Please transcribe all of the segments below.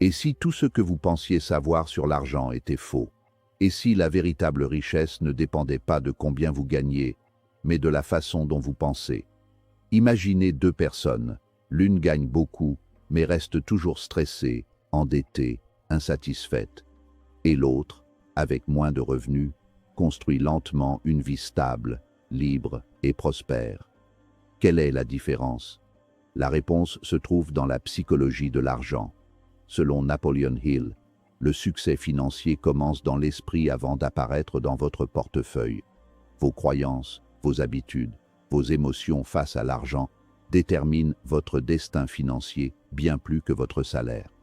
Et si tout ce que vous pensiez savoir sur l'argent était faux? Et si la véritable richesse ne dépendait pas de combien vous gagnez, mais de la façon dont vous pensez? Imaginez deux personnes. L'une gagne beaucoup, mais reste toujours stressée, endettée, insatisfaite. Et l'autre, avec moins de revenus, construit lentement une vie stable, libre et prospère. Quelle est la différence? La réponse se trouve dans la psychologie de l'argent. Selon Napoleon Hill, le succès financier commence dans l'esprit avant d'apparaître dans votre portefeuille. Vos croyances, vos habitudes, vos émotions face à l'argent déterminent votre destin financier bien plus que votre salaire.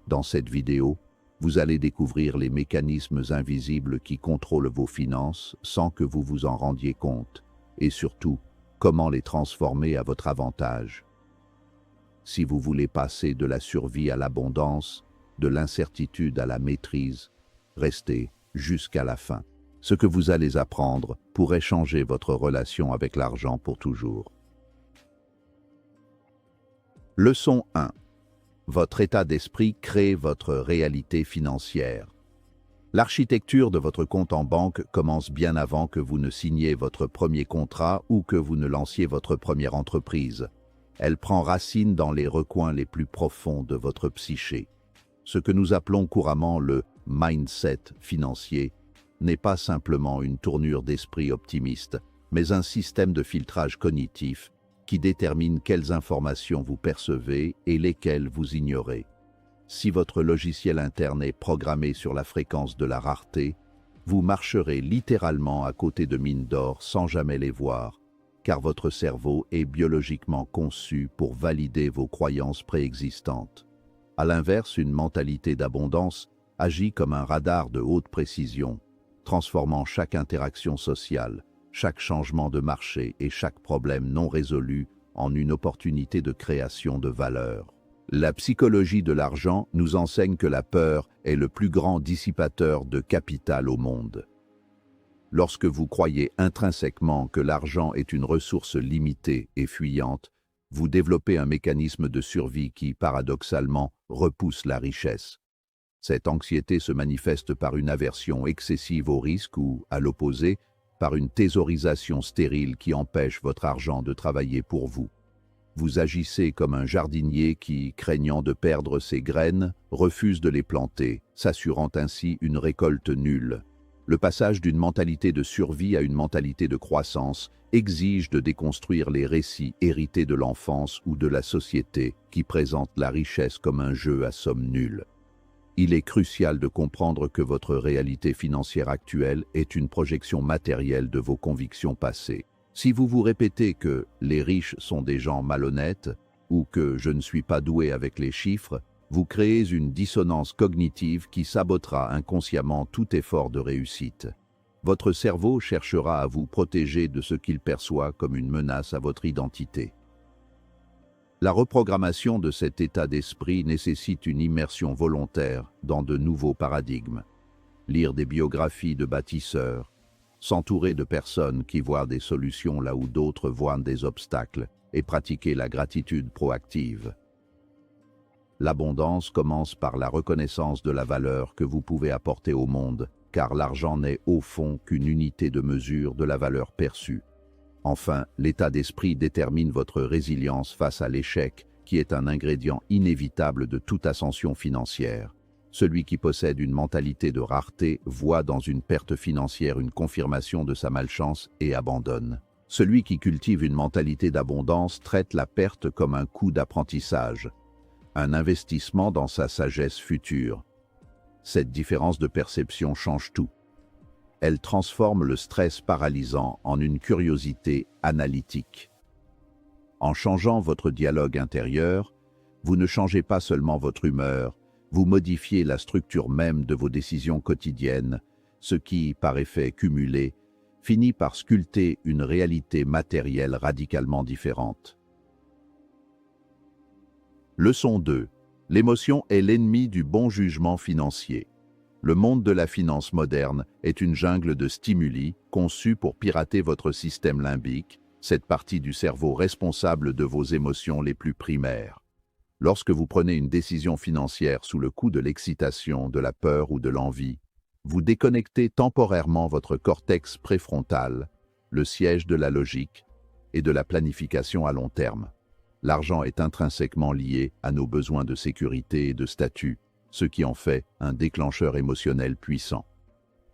Dans cette vidéo, vous allez découvrir les mécanismes invisibles qui contrôlent vos finances sans que vous vous en rendiez compte, et surtout, comment les transformer à votre avantage. Si vous voulez passer de la survie à l'abondance, de l'incertitude à la maîtrise, restez jusqu'à la fin. Ce que vous allez apprendre pourrait changer votre relation avec l'argent pour toujours. Leçon 1. Votre état d'esprit crée votre réalité financière. L'architecture de votre compte en banque commence bien avant que vous ne signiez votre premier contrat ou que vous ne lanciez votre première entreprise. Elle prend racine dans les recoins les plus profonds de votre psyché. Ce que nous appelons couramment le mindset financier n'est pas simplement une tournure d'esprit optimiste, mais un système de filtrage cognitif qui détermine quelles informations vous percevez et lesquelles vous ignorez. Si votre logiciel interne est programmé sur la fréquence de la rareté, vous marcherez littéralement à côté de mines d'or sans jamais les voir, car votre cerveau est biologiquement conçu pour valider vos croyances préexistantes. À l'inverse, une mentalité d'abondance agit comme un radar de haute précision, transformant chaque interaction sociale, chaque changement de marché et chaque problème non résolu en une opportunité de création de valeur. La psychologie de l'argent nous enseigne que la peur est le plus grand dissipateur de capital au monde. Lorsque vous croyez intrinsèquement que l'argent est une ressource limitée et fuyante, vous développez un mécanisme de survie qui, paradoxalement, repousse la richesse. Cette anxiété se manifeste par une aversion excessive au risque ou, à l'opposé, par une thésaurisation stérile qui empêche votre argent de travailler pour vous. Vous agissez comme un jardinier qui, craignant de perdre ses graines, refuse de les planter, s'assurant ainsi une récolte nulle. Le passage d'une mentalité de survie à une mentalité de croissance exige de déconstruire les récits hérités de l'enfance ou de la société qui présentent la richesse comme un jeu à somme nulle. Il est crucial de comprendre que votre réalité financière actuelle est une projection matérielle de vos convictions passées. Si vous vous répétez que les riches sont des gens malhonnêtes ou que je ne suis pas doué avec les chiffres, vous créez une dissonance cognitive qui sabotera inconsciemment tout effort de réussite. Votre cerveau cherchera à vous protéger de ce qu'il perçoit comme une menace à votre identité. La reprogrammation de cet état d'esprit nécessite une immersion volontaire dans de nouveaux paradigmes. Lire des biographies de bâtisseurs, s'entourer de personnes qui voient des solutions là où d'autres voient des obstacles et pratiquer la gratitude proactive. L'abondance commence par la reconnaissance de la valeur que vous pouvez apporter au monde, car l'argent n'est au fond qu'une unité de mesure de la valeur perçue. Enfin, l'état d'esprit détermine votre résilience face à l'échec, qui est un ingrédient inévitable de toute ascension financière. Celui qui possède une mentalité de rareté voit dans une perte financière une confirmation de sa malchance et abandonne. Celui qui cultive une mentalité d'abondance traite la perte comme un coût d'apprentissage, un investissement dans sa sagesse future. Cette différence de perception change tout. Elle transforme le stress paralysant en une curiosité analytique. En changeant votre dialogue intérieur, vous ne changez pas seulement votre humeur, vous modifiez la structure même de vos décisions quotidiennes, ce qui, par effet cumulé, finit par sculpter une réalité matérielle radicalement différente. Leçon 2. L'émotion est l'ennemi du bon jugement financier. Le monde de la finance moderne est une jungle de stimuli conçue pour pirater votre système limbique, cette partie du cerveau responsable de vos émotions les plus primaires. Lorsque vous prenez une décision financière sous le coup de l'excitation, de la peur ou de l'envie, vous déconnectez temporairement votre cortex préfrontal, le siège de la logique et de la planification à long terme. L'argent est intrinsèquement lié à nos besoins de sécurité et de statut, ce qui en fait un déclencheur émotionnel puissant.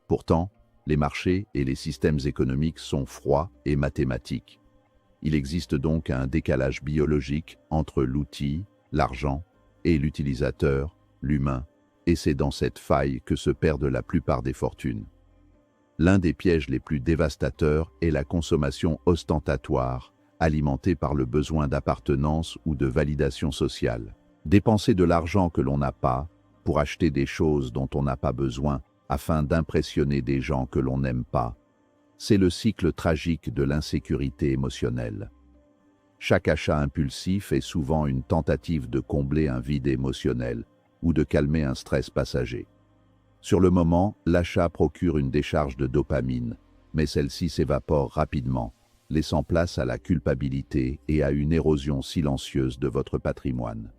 Pourtant, les marchés et les systèmes économiques sont froids et mathématiques. Il existe donc un décalage biologique entre l'outil, l'argent, et l'utilisateur, l'humain, et c'est dans cette faille que se perdent la plupart des fortunes. L'un des pièges les plus dévastateurs est la consommation ostentatoire, alimentée par le besoin d'appartenance ou de validation sociale. Dépenser de l'argent que l'on n'a pas, pour acheter des choses dont on n'a pas besoin, afin d'impressionner des gens que l'on n'aime pas, c'est le cycle tragique de l'insécurité émotionnelle. Chaque achat impulsif est souvent une tentative de combler un vide émotionnel ou de calmer un stress passager. Sur le moment, l'achat procure une décharge de dopamine, mais celle-ci s'évapore rapidement, laissant place à la culpabilité et à une érosion silencieuse de votre patrimoine.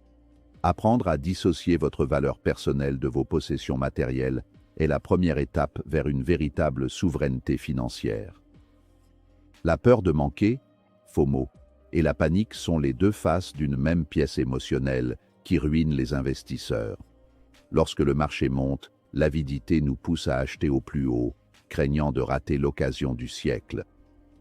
Apprendre à dissocier votre valeur personnelle de vos possessions matérielles est la première étape vers une véritable souveraineté financière. La peur de manquer, FOMO, et la panique sont les deux faces d'une même pièce émotionnelle qui ruine les investisseurs. Lorsque le marché monte, l'avidité nous pousse à acheter au plus haut, craignant de rater l'occasion du siècle.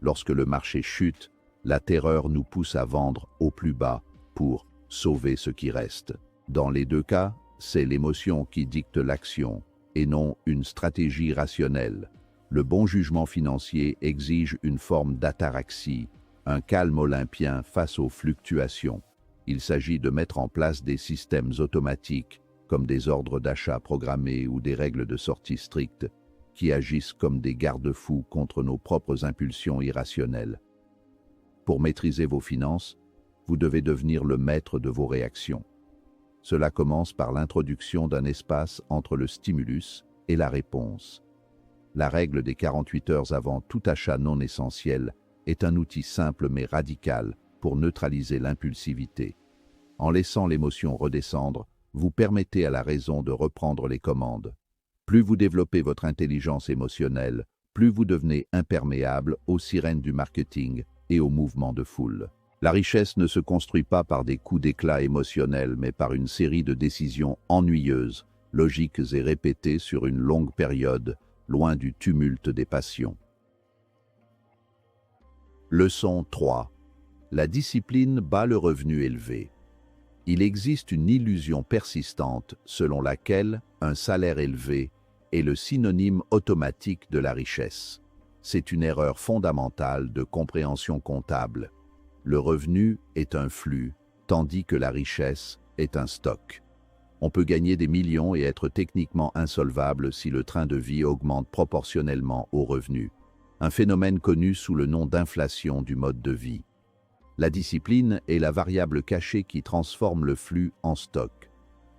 Lorsque le marché chute, la terreur nous pousse à vendre au plus bas pour sauver ce qui reste. Dans les deux cas, c'est l'émotion qui dicte l'action, et non une stratégie rationnelle. Le bon jugement financier exige une forme d'ataraxie, un calme olympien face aux fluctuations. Il s'agit de mettre en place des systèmes automatiques, comme des ordres d'achat programmés ou des règles de sortie strictes, qui agissent comme des garde-fous contre nos propres impulsions irrationnelles. Pour maîtriser vos finances, vous devez devenir le maître de vos réactions. Cela commence par l'introduction d'un espace entre le stimulus et la réponse. La règle des 48 heures avant tout achat non essentiel est un outil simple mais radical pour neutraliser l'impulsivité. En laissant l'émotion redescendre, vous permettez à la raison de reprendre les commandes. Plus vous développez votre intelligence émotionnelle, plus vous devenez imperméable aux sirènes du marketing et aux mouvements de foule. La richesse ne se construit pas par des coups d'éclat émotionnels, mais par une série de décisions ennuyeuses, logiques et répétées sur une longue période, loin du tumulte des passions. Leçon 3. La discipline bat le revenu élevé. Il existe une illusion persistante selon laquelle un salaire élevé est le synonyme automatique de la richesse. C'est une erreur fondamentale de compréhension comptable. Le revenu est un flux, tandis que la richesse est un stock. On peut gagner des millions et être techniquement insolvable si le train de vie augmente proportionnellement au revenu, un phénomène connu sous le nom d'inflation du mode de vie. La discipline est la variable cachée qui transforme le flux en stock.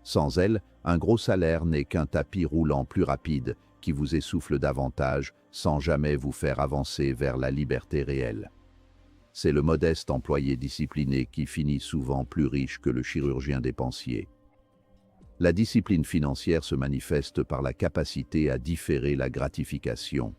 Sans elle, un gros salaire n'est qu'un tapis roulant plus rapide qui vous essouffle davantage sans jamais vous faire avancer vers la liberté réelle. C'est le modeste employé discipliné qui finit souvent plus riche que le chirurgien dépensier. La discipline financière se manifeste par la capacité à différer la gratification.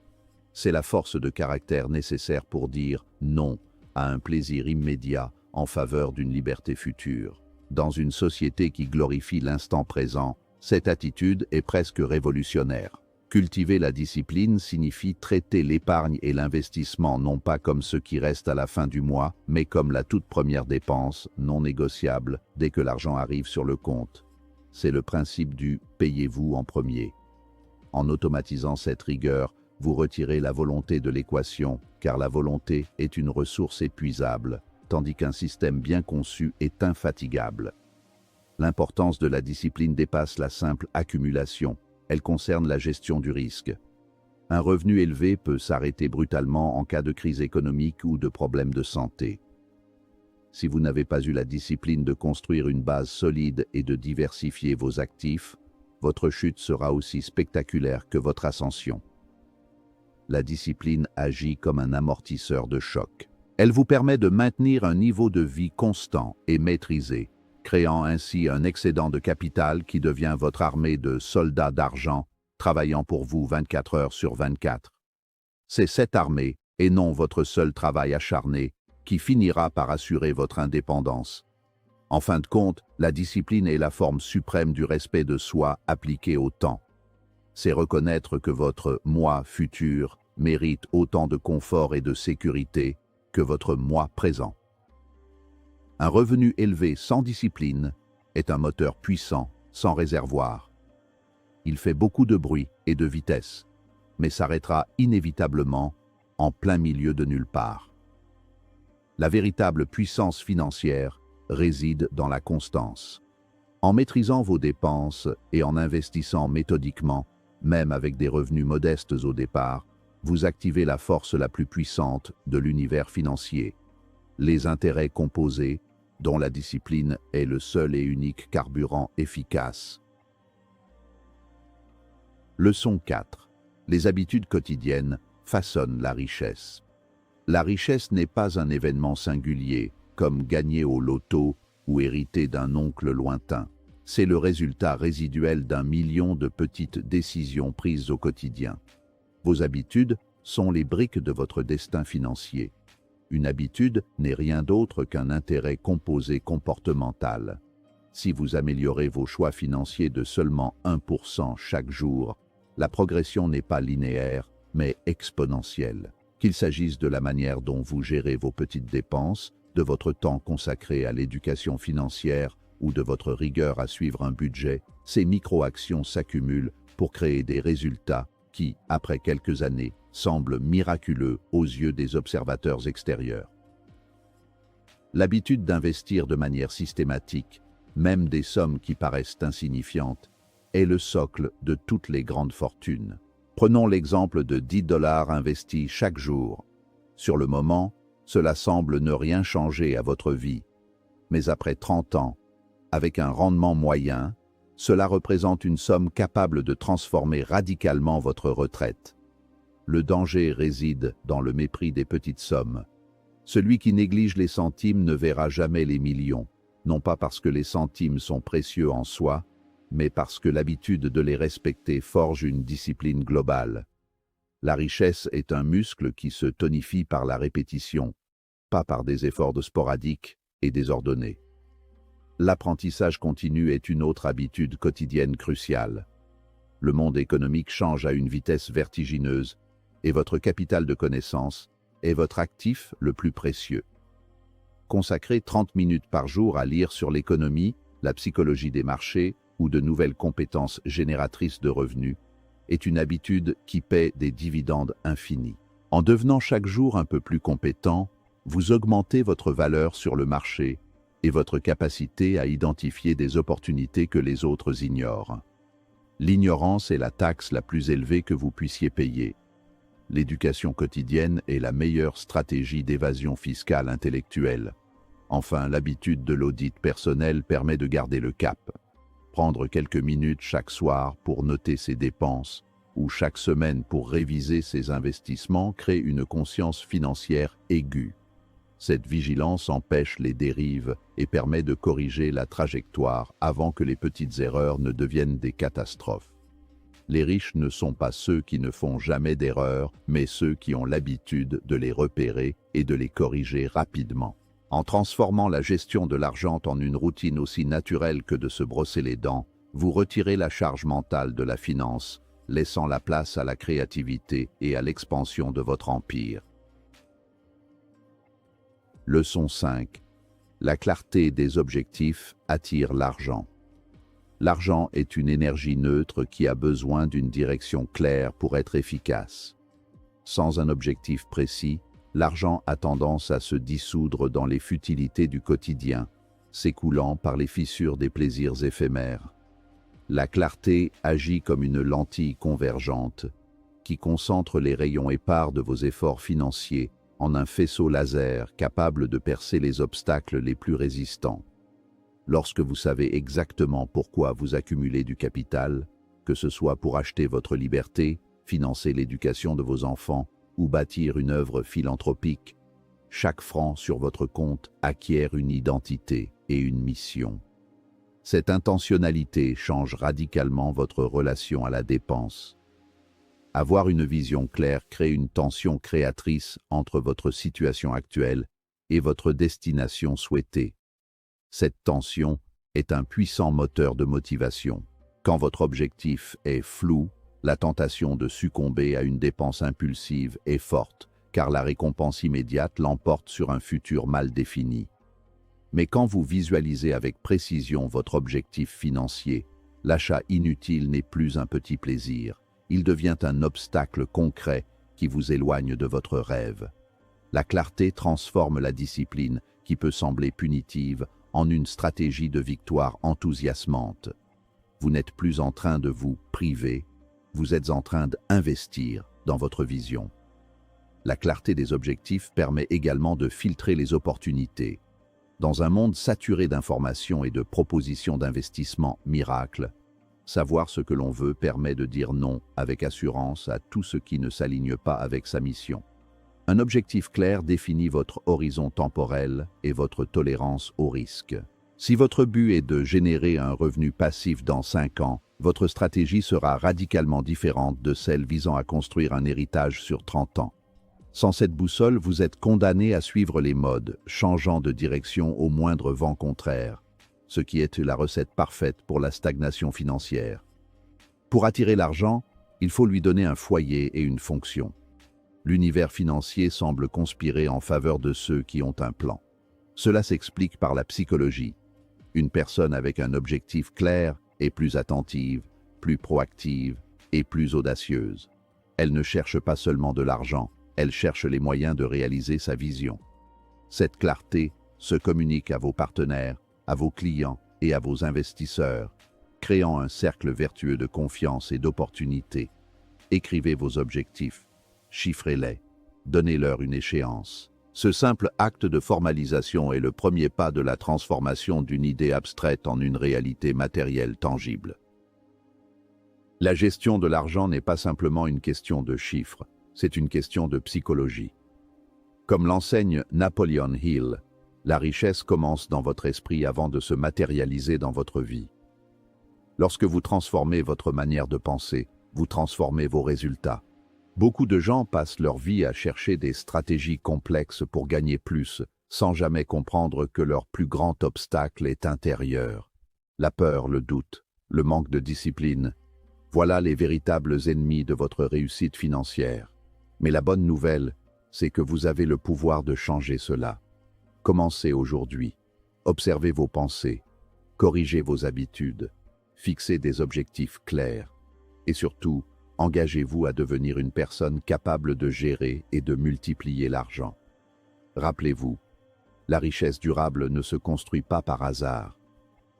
C'est la force de caractère nécessaire pour dire non à un plaisir immédiat en faveur d'une liberté future. Dans une société qui glorifie l'instant présent, cette attitude est presque révolutionnaire. Cultiver la discipline signifie traiter l'épargne et l'investissement non pas comme ce qui reste à la fin du mois, mais comme la toute première dépense, non négociable, dès que l'argent arrive sur le compte. C'est le principe du « payez-vous en premier ». En automatisant cette rigueur, vous retirez la volonté de l'équation, car la volonté est une ressource épuisable, tandis qu'un système bien conçu est infatigable. L'importance de la discipline dépasse la simple accumulation. Elle concerne la gestion du risque. Un revenu élevé peut s'arrêter brutalement en cas de crise économique ou de problème de santé. Si vous n'avez pas eu la discipline de construire une base solide et de diversifier vos actifs, votre chute sera aussi spectaculaire que votre ascension. La discipline agit comme un amortisseur de choc. Elle vous permet de maintenir un niveau de vie constant et maîtrisé, créant ainsi un excédent de capital qui devient votre armée de soldats d'argent, travaillant pour vous 24 heures sur 24. C'est cette armée, et non votre seul travail acharné, qui finira par assurer votre indépendance. En fin de compte, la discipline est la forme suprême du respect de soi appliqué au temps. C'est reconnaître que votre moi futur mérite autant de confort et de sécurité que votre moi présent. Un revenu élevé sans discipline est un moteur puissant sans réservoir. Il fait beaucoup de bruit et de vitesse, mais s'arrêtera inévitablement en plein milieu de nulle part. La véritable puissance financière réside dans la constance. En maîtrisant vos dépenses et en investissant méthodiquement, même avec des revenus modestes au départ, vous activez la force la plus puissante de l'univers financier, les intérêts composés, dont la discipline est le seul et unique carburant efficace. Leçon 4. Les habitudes quotidiennes façonnent la richesse. La richesse n'est pas un événement singulier, comme gagner au loto ou hériter d'un oncle lointain. C'est le résultat résiduel d'un million de petites décisions prises au quotidien. Vos habitudes sont les briques de votre destin financier. Une habitude n'est rien d'autre qu'un intérêt composé comportemental. Si vous améliorez vos choix financiers de seulement 1% chaque jour, la progression n'est pas linéaire, mais exponentielle. Qu'il s'agisse de la manière dont vous gérez vos petites dépenses, de votre temps consacré à l'éducation financière ou de votre rigueur à suivre un budget, ces micro-actions s'accumulent pour créer des résultats qui, après quelques années, semblent miraculeux aux yeux des observateurs extérieurs. L'habitude d'investir de manière systématique, même des sommes qui paraissent insignifiantes, est le socle de toutes les grandes fortunes. Prenons l'exemple de 10 $ investis chaque jour. Sur le moment, cela semble ne rien changer à votre vie. Mais après 30 ans, avec un rendement moyen, cela représente une somme capable de transformer radicalement votre retraite. Le danger réside dans le mépris des petites sommes. Celui qui néglige les centimes ne verra jamais les millions, non pas parce que les centimes sont précieux en soi, mais parce que l'habitude de les respecter forge une discipline globale. La richesse est un muscle qui se tonifie par la répétition, pas par des efforts sporadiques et désordonnés. L'apprentissage continu est une autre habitude quotidienne cruciale. Le monde économique change à une vitesse vertigineuse et votre capital de connaissances est votre actif le plus précieux. Consacrer 30 minutes par jour à lire sur l'économie, la psychologie des marchés ou de nouvelles compétences génératrices de revenus est une habitude qui paie des dividendes infinis. En devenant chaque jour un peu plus compétent, vous augmentez votre valeur sur le marché et votre capacité à identifier des opportunités que les autres ignorent. L'ignorance est la taxe la plus élevée que vous puissiez payer. L'éducation quotidienne est la meilleure stratégie d'évasion fiscale intellectuelle. Enfin, l'habitude de l'audit personnel permet de garder le cap. Prendre quelques minutes chaque soir pour noter ses dépenses ou chaque semaine pour réviser ses investissements crée une conscience financière aiguë. Cette vigilance empêche les dérives et permet de corriger la trajectoire avant que les petites erreurs ne deviennent des catastrophes. Les riches ne sont pas ceux qui ne font jamais d'erreurs, mais ceux qui ont l'habitude de les repérer et de les corriger rapidement. En transformant la gestion de l'argent en une routine aussi naturelle que de se brosser les dents, vous retirez la charge mentale de la finance, laissant la place à la créativité et à l'expansion de votre empire. Leçon 5. La clarté des objectifs attire l'argent. L'argent est une énergie neutre qui a besoin d'une direction claire pour être efficace. Sans un objectif précis, l'argent a tendance à se dissoudre dans les futilités du quotidien, s'écoulant par les fissures des plaisirs éphémères. La clarté agit comme une lentille convergente qui concentre les rayons épars de vos efforts financiers en un faisceau laser capable de percer les obstacles les plus résistants. Lorsque vous savez exactement pourquoi vous accumulez du capital, que ce soit pour acheter votre liberté, financer l'éducation de vos enfants ou bâtir une œuvre philanthropique, chaque franc sur votre compte acquiert une identité et une mission. Cette intentionnalité change radicalement votre relation à la dépense. Avoir une vision claire crée une tension créatrice entre votre situation actuelle et votre destination souhaitée. Cette tension est un puissant moteur de motivation. Quand votre objectif est flou, la tentation de succomber à une dépense impulsive est forte, car la récompense immédiate l'emporte sur un futur mal défini. Mais quand vous visualisez avec précision votre objectif financier, l'achat inutile n'est plus un petit plaisir, il devient un obstacle concret qui vous éloigne de votre rêve. La clarté transforme la discipline, qui peut sembler punitive, en une stratégie de victoire enthousiasmante. Vous n'êtes plus en train de vous priver, vous êtes en train d'investir dans votre vision. La clarté des objectifs permet également de filtrer les opportunités. Dans un monde saturé d'informations et de propositions d'investissement miracles, savoir ce que l'on veut permet de dire non avec assurance à tout ce qui ne s'aligne pas avec sa mission. Un objectif clair définit votre horizon temporel et votre tolérance au risque. Si votre but est de générer un revenu passif dans 5 ans, votre stratégie sera radicalement différente de celle visant à construire un héritage sur 30 ans. Sans cette boussole, vous êtes condamné à suivre les modes, changeant de direction au moindre vent contraire, ce qui est la recette parfaite pour la stagnation financière. Pour attirer l'argent, il faut lui donner un foyer et une fonction. L'univers financier semble conspirer en faveur de ceux qui ont un plan. Cela s'explique par la psychologie. Une personne avec un objectif clair est plus attentive, plus proactive et plus audacieuse. Elle ne cherche pas seulement de l'argent, elle cherche les moyens de réaliser sa vision. Cette clarté se communique à vos partenaires, à vos clients et à vos investisseurs, créant un cercle vertueux de confiance et d'opportunités. Écrivez vos objectifs, chiffrez-les, donnez-leur une échéance. Ce simple acte de formalisation est le premier pas de la transformation d'une idée abstraite en une réalité matérielle tangible. La gestion de l'argent n'est pas simplement une question de chiffres, c'est une question de psychologie. Comme l'enseigne Napoleon Hill, la richesse commence dans votre esprit avant de se matérialiser dans votre vie. Lorsque vous transformez votre manière de penser, vous transformez vos résultats. Beaucoup de gens passent leur vie à chercher des stratégies complexes pour gagner plus, sans jamais comprendre que leur plus grand obstacle est intérieur. La peur, le doute, le manque de discipline, voilà les véritables ennemis de votre réussite financière. Mais la bonne nouvelle, c'est que vous avez le pouvoir de changer cela. Commencez aujourd'hui. Observez vos pensées, corrigez vos habitudes, fixez des objectifs clairs et surtout, engagez-vous à devenir une personne capable de gérer et de multiplier l'argent. Rappelez-vous, la richesse durable ne se construit pas par hasard.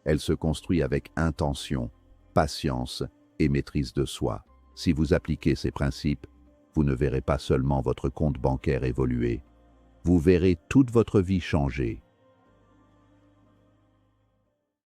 Elle se construit avec intention, patience et maîtrise de soi. Si vous appliquez ces principes, vous ne verrez pas seulement votre compte bancaire évoluer, vous verrez toute votre vie changer.